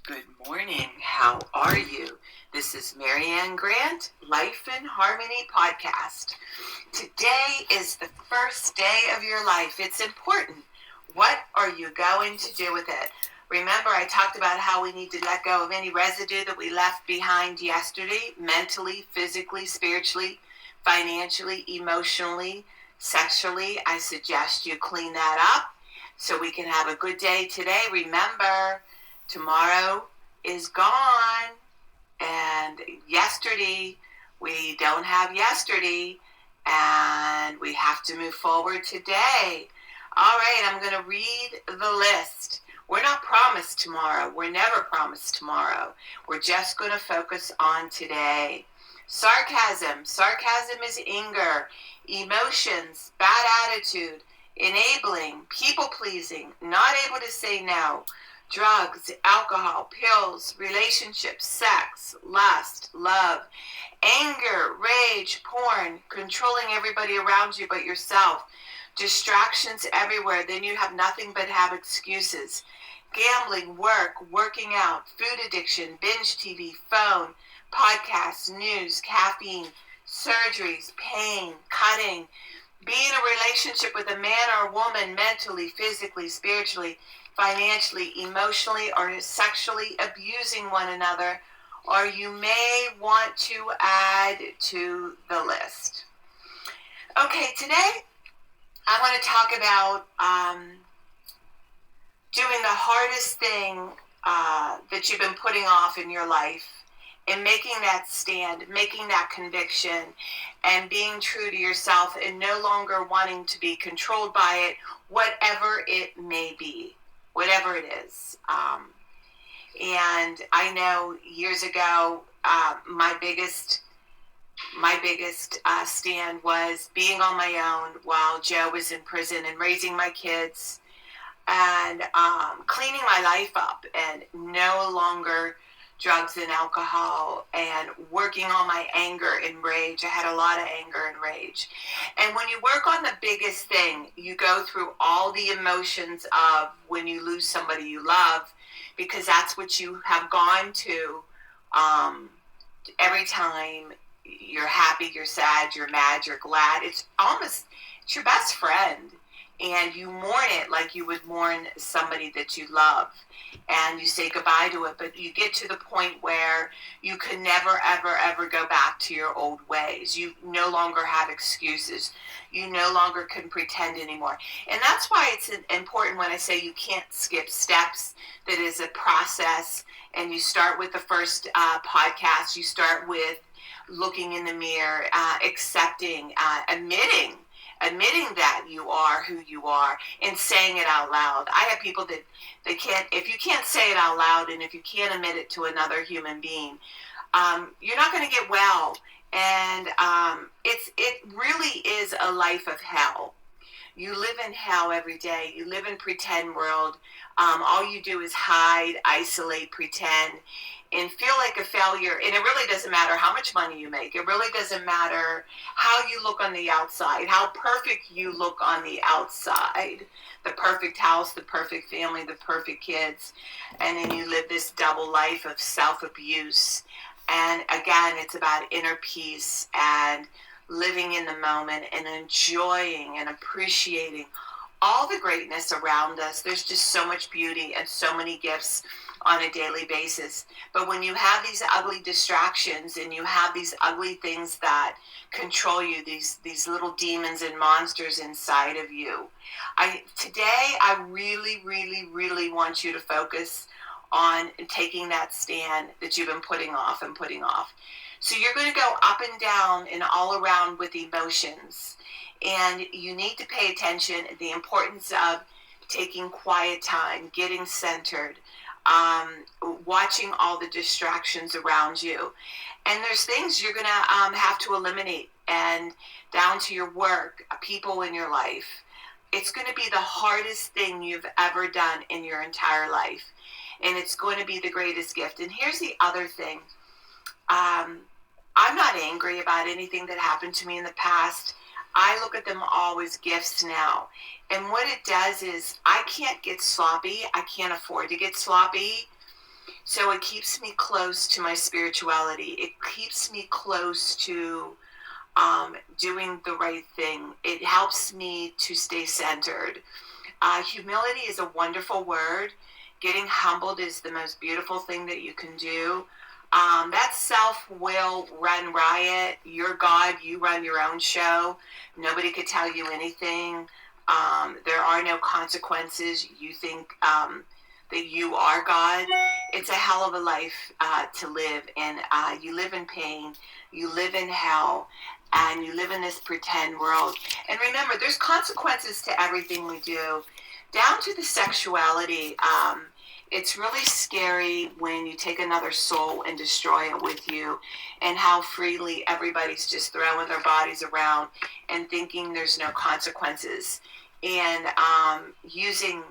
Good morning. How are you? This is Marianne Grant, Life in Harmony podcast. Today is the first day of your life. It's important. What are you going to do with it? Remember, I talked about how we need to let go of any residue that we left behind yesterday, mentally, physically, spiritually, financially, emotionally, sexually. I suggest you clean that up so we can have a good day today. Remember, tomorrow is gone, and yesterday, we don't have yesterday, and we have to move forward today. All right, I'm going to read the list. We're not promised tomorrow. We're never promised tomorrow. We're just going to focus on today. Sarcasm. Sarcasm is anger. Emotions, bad attitude, enabling, people-pleasing, not able to say no. Drugs, alcohol, pills, relationships, sex, lust, love, anger, rage, porn, controlling everybody around you but yourself, distractions everywhere. Then you have nothing but have excuses. Gambling, work, working out, food addiction, binge TV, phone, podcasts, news, caffeine, surgeries, pain, cutting, being in a relationship with a man or a woman mentally, physically, spiritually, financially, emotionally, or sexually abusing one another, or you may want to add to the list. Okay, today I want to talk about doing the hardest thing that you've been putting off in your life, and making that stand, making that conviction, and being true to yourself and no longer wanting to be controlled by it, whatever it may be, whatever it is. And I know years ago, my biggest stand was being on my own while Joe was in prison and raising my kids and cleaning my life up and no longer drugs and alcohol, and working on my anger and rage. I had a lot of anger and rage. And when you work on the biggest thing, you go through all the emotions of when you lose somebody you love, because that's what you have gone to every time. You're happy, you're sad, you're mad, you're glad. It's your best friend. And you mourn it like you would mourn somebody that you love. And you say goodbye to it. But you get to the point where you can never, ever, ever go back to your old ways. You no longer have excuses. You no longer can pretend anymore. And that's why it's important when I say you can't skip steps. That is a process. And you start with the first podcast. You start with looking in the mirror, accepting, admitting that you are who you are, and saying it out loud. I have people that they can't, if you can't say it out loud, and if you can't admit it to another human being, you're not going to get well. And it really is a life of hell. You live in hell every day. You live in pretend world. All you do is hide, isolate, pretend, and feel like a failure. And it really doesn't matter how much money you make. It really doesn't matter how you look on the outside, how perfect you look on the outside. The perfect house, the perfect family, the perfect kids. And then you live this double life of self-abuse. And again, it's about inner peace and living in the moment and enjoying and appreciating all the greatness around us. There's just so much beauty and so many gifts on a daily basis. But when you have these ugly distractions and you have these ugly things that control you, these little demons and monsters inside of you, today I really, really, really want you to focus on taking that stand that you've been putting off and putting off. So you're going to go up and down and all around with emotions. And you need to pay attention to the importance of taking quiet time, getting centered, watching all the distractions around you. And there's things you're going to have to eliminate, and down to your work, people in your life. It's going to be the hardest thing you've ever done in your entire life. And it's going to be the greatest gift. And here's the other thing. I'm not angry about anything that happened to me in the past. I look at them all as gifts now. And what it does is I can't get sloppy. I can't afford to get sloppy. So it keeps me close to my spirituality. It keeps me close to doing the right thing. It helps me to stay centered. Humility is a wonderful word. Getting humbled is the most beautiful thing that you can do. That self will run riot. You're God. You run your own show. Nobody could tell you anything. There are no consequences. You think that you are God. It's a hell of a life to live. And you live in pain. You live in hell. And you live in this pretend world. And remember, there's consequences to everything we do. Down to the sexuality. It's really scary when you take another soul and destroy it with you, and how freely everybody's just throwing their bodies around and thinking there's no consequences. And using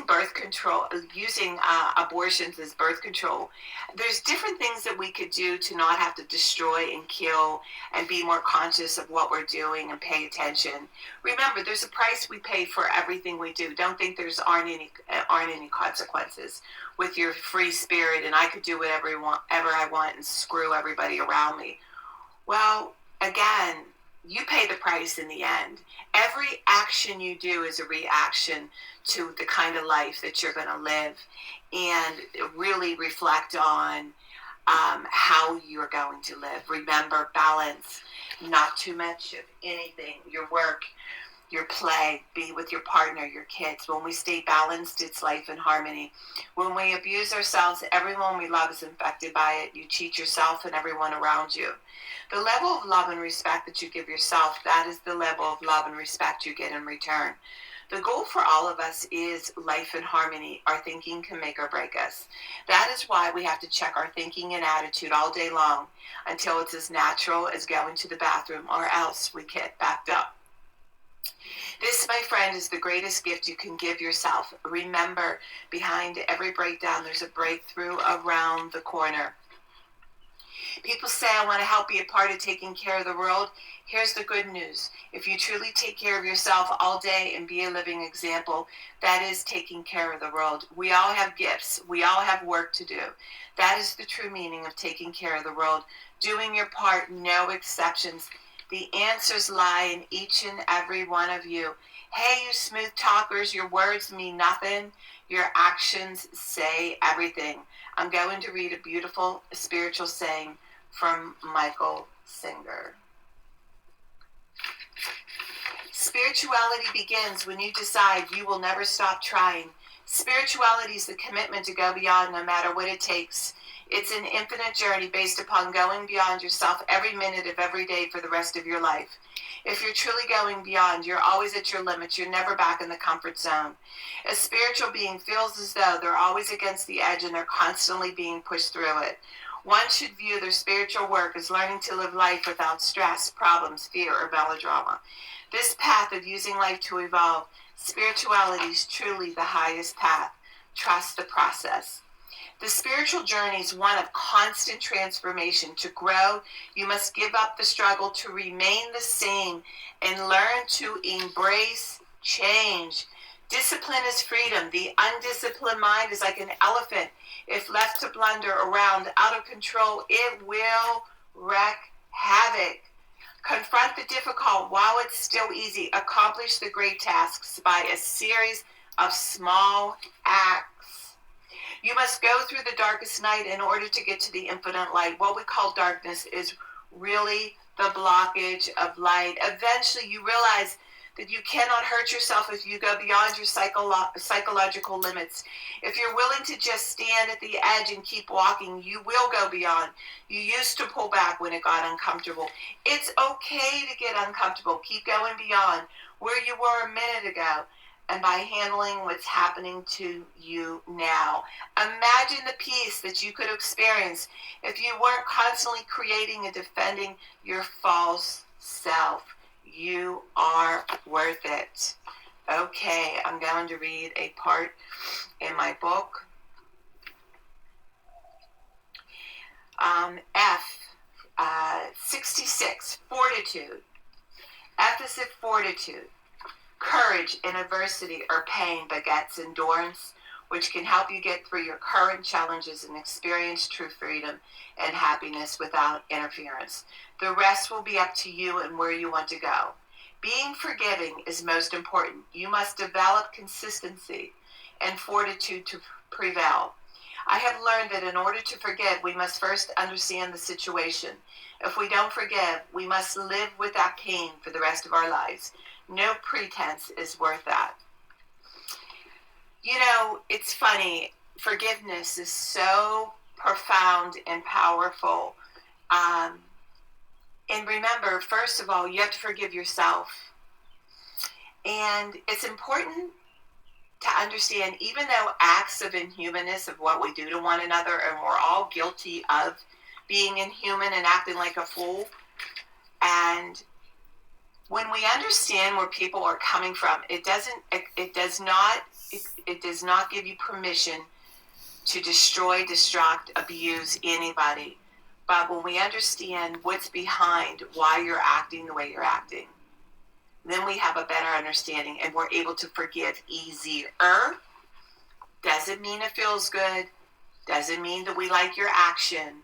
birth control, using abortions as birth control. There's different things that we could do to not have to destroy and kill and be more conscious of what we're doing and pay attention. Remember, there's a price we pay for everything we do. Don't think aren't any consequences with your free spirit and I could do whatever I want and screw everybody around me. Well, again, you pay the price in the end. Every action you do is a reaction to the kind of life that you're going to live, and really reflect on how you're going to live. Remember, balance, not too much of anything. Your work, your play, be with your partner, your kids. When we stay balanced, it's life in harmony. When we abuse ourselves, everyone we love is infected by it. You cheat yourself and everyone around you. The level of love and respect that you give yourself, that is the level of love and respect you get in return. The goal for all of us is life in harmony. Our thinking can make or break us. That is why we have to check our thinking and attitude all day long until it's as natural as going to the bathroom, or else we get backed up. This, my friend, is the greatest gift you can give yourself. Remember, behind every breakdown, there's a breakthrough around the corner. People say, I want to help be a part of taking care of the world. Here's the good news. If you truly take care of yourself all day and be a living example, that is taking care of the world. We all have gifts. We all have work to do. That is the true meaning of taking care of the world. Doing your part, no exceptions. The answers lie in each and every one of you. Hey, you smooth talkers, your words mean nothing. Your actions say everything. I'm going to read a beautiful spiritual saying from Michael Singer. Spirituality begins when you decide you will never stop trying. Spirituality is the commitment to go beyond no matter what it takes. It's an infinite journey based upon going beyond yourself every minute of every day for the rest of your life. If you're truly going beyond, you're always at your limits. You're never back in the comfort zone. A spiritual being feels as though they're always against the edge and they're constantly being pushed through it. One should view their spiritual work as learning to live life without stress, problems, fear, or melodrama. This path of using life to evolve, spirituality is truly the highest path. Trust the process. The spiritual journey is one of constant transformation. To grow, you must give up the struggle to remain the same and learn to embrace change. Discipline is freedom. The undisciplined mind is like an elephant. If left to blunder around out of control, it will wreak havoc. Confront the difficult while it's still easy. Accomplish the great tasks by a series of small acts. You must go through the darkest night in order to get to the infinite light. What we call darkness is really the blockage of light. Eventually, you realize that you cannot hurt yourself if you go beyond your psychological limits. If you're willing to just stand at the edge and keep walking, you will go beyond. You used to pull back when it got uncomfortable. It's okay to get uncomfortable. Keep going beyond where you were a minute ago, and by handling what's happening to you now. Imagine the peace that you could experience if you weren't constantly creating and defending your false self. You are worth it. Okay, I'm going to read a part in my book. F, 66, fortitude. F is fortitude. Courage in adversity or pain begets endurance. which can help you get through your current challenges and experience true freedom and happiness without interference. The rest will be up to you and where you want to go. Being forgiving is most important. You must develop consistency and fortitude to prevail. I have learned that in order to forgive, we must first understand the situation. If we don't forgive, we must live with that pain for the rest of our lives. No pretense is worth that. You know, it's funny. Forgiveness is so profound and powerful. And remember, first of all, you have to forgive yourself. And it's important to understand, even though acts of inhumanness of what we do to one another, and we're all guilty of being inhuman and acting like a fool, and when we understand where people are coming from, it does not give you permission to destroy, distract, abuse anybody. But when we understand what's behind why you're acting the way you're acting, then we have a better understanding and we're able to forgive easier. Doesn't mean it feels good. Doesn't mean that we like your action,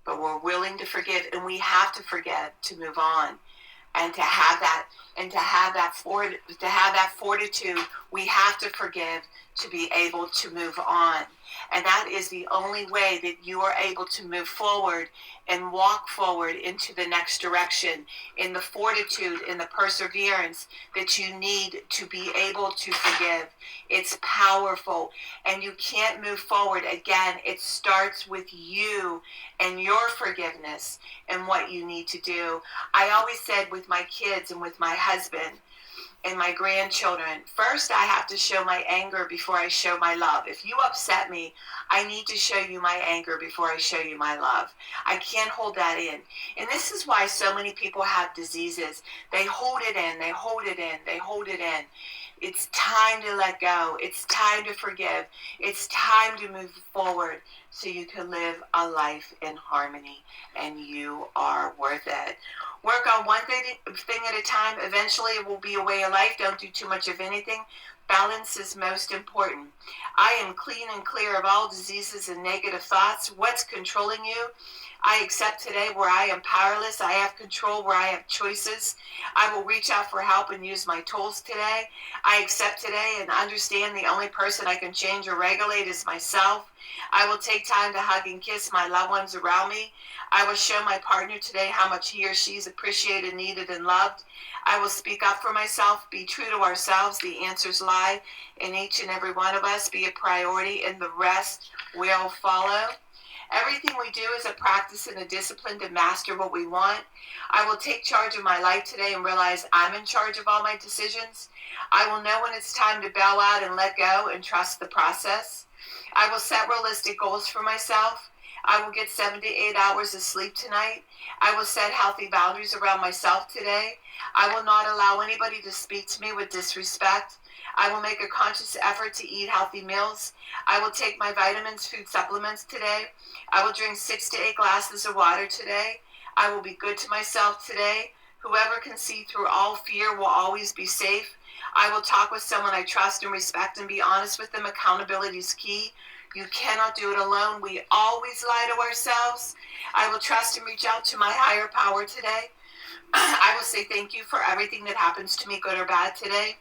but we're willing to forgive, and we have to forgive to move on. And to have that fortitude, we have to forgive to be able to move on. And that is the only way that you are able to move forward and walk forward into the next direction, in the fortitude, in the perseverance that you need to be able to forgive. It's powerful, and you can't move forward. Again, it starts with you and your forgiveness and what you need to do. I always said with my kids and with my husband and my grandchildren, first I have to show my anger before I show my love. If you upset me, I need to show you my anger before I show you my love. I can't hold that in. And this is why so many people have diseases. They hold it in, they hold it in, they hold it in. It's time to let go. It's time to forgive. It's time to move forward so you can live a life in harmony, and you are worth it. Work on one thing at a time. Eventually it will be a way of life. Don't do too much of anything. Balance is most important. I am clean and clear of all diseases and negative thoughts. What's controlling you? I accept today where I am powerless. I have control where I have choices. I will reach out for help and use my tools today. I accept today and understand the only person I can change or regulate is myself. I will take time to hug and kiss my loved ones around me. I will show my partner today how much he or she is appreciated, needed, and loved. I will speak up for myself, be true to ourselves. The answers lie in each and every one of us. Be a priority, and the rest will follow. Everything we do is a practice and a discipline to master what we want. I will take charge of my life today and realize I'm in charge of all my decisions. I will know when it's time to bow out and let go and trust the process. I will set realistic goals for myself. I will get 7 to 8 hours of sleep tonight. I will set healthy boundaries around myself today. I will not allow anybody to speak to me with disrespect. I will make a conscious effort to eat healthy meals. I will take my vitamins, food supplements today. I will drink 6 to 8 glasses of water today. I will be good to myself today. Whoever can see through all fear will always be safe. I will talk with someone I trust and respect and be honest with them. Accountability is key. You cannot do it alone. We always lie to ourselves. I will trust and reach out to my higher power today. I will say thank you for everything that happens to me, good or bad, today.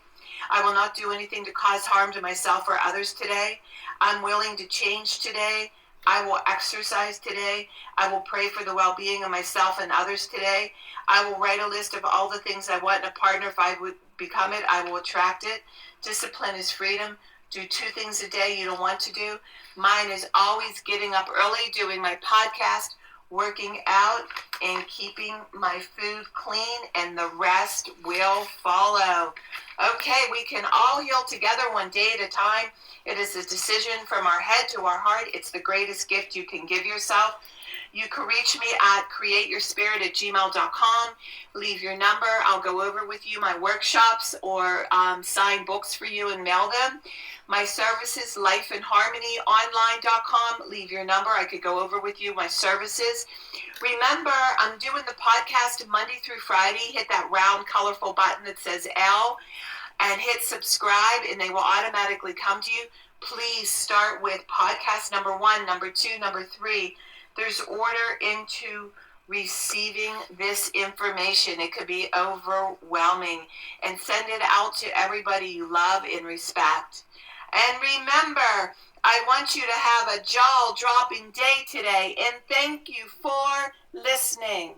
I will not do anything to cause harm to myself or others today. I'm willing to change today. I will exercise today. I will pray for the well-being of myself and others today. I will write a list of all the things I want in a partner. If I would become it, I will attract it. Discipline is freedom. Do 2 things a day you don't want to do. Mine is always getting up early, doing my podcast, working out, and keeping my food clean, and the rest will follow. Okay, we can all heal together one day at a time. It is a decision from our head to our heart. It's the greatest gift you can give yourself. You can reach me at createyourspirit@gmail.com. Leave your number. I'll go over with you my workshops or sign books for you and mail them. My services, lifeinharmonyonline.com. Leave your number. I could go over with you my services. Remember, I'm doing the podcast Monday through Friday. Hit that round, colorful button that says L and hit subscribe, and they will automatically come to you. please start with podcast number 1, number 2, number 3. There's order into receiving this information. It could be overwhelming, and send it out to everybody you love and respect. And remember, I want you to have a jaw-dropping day today, and thank you for listening.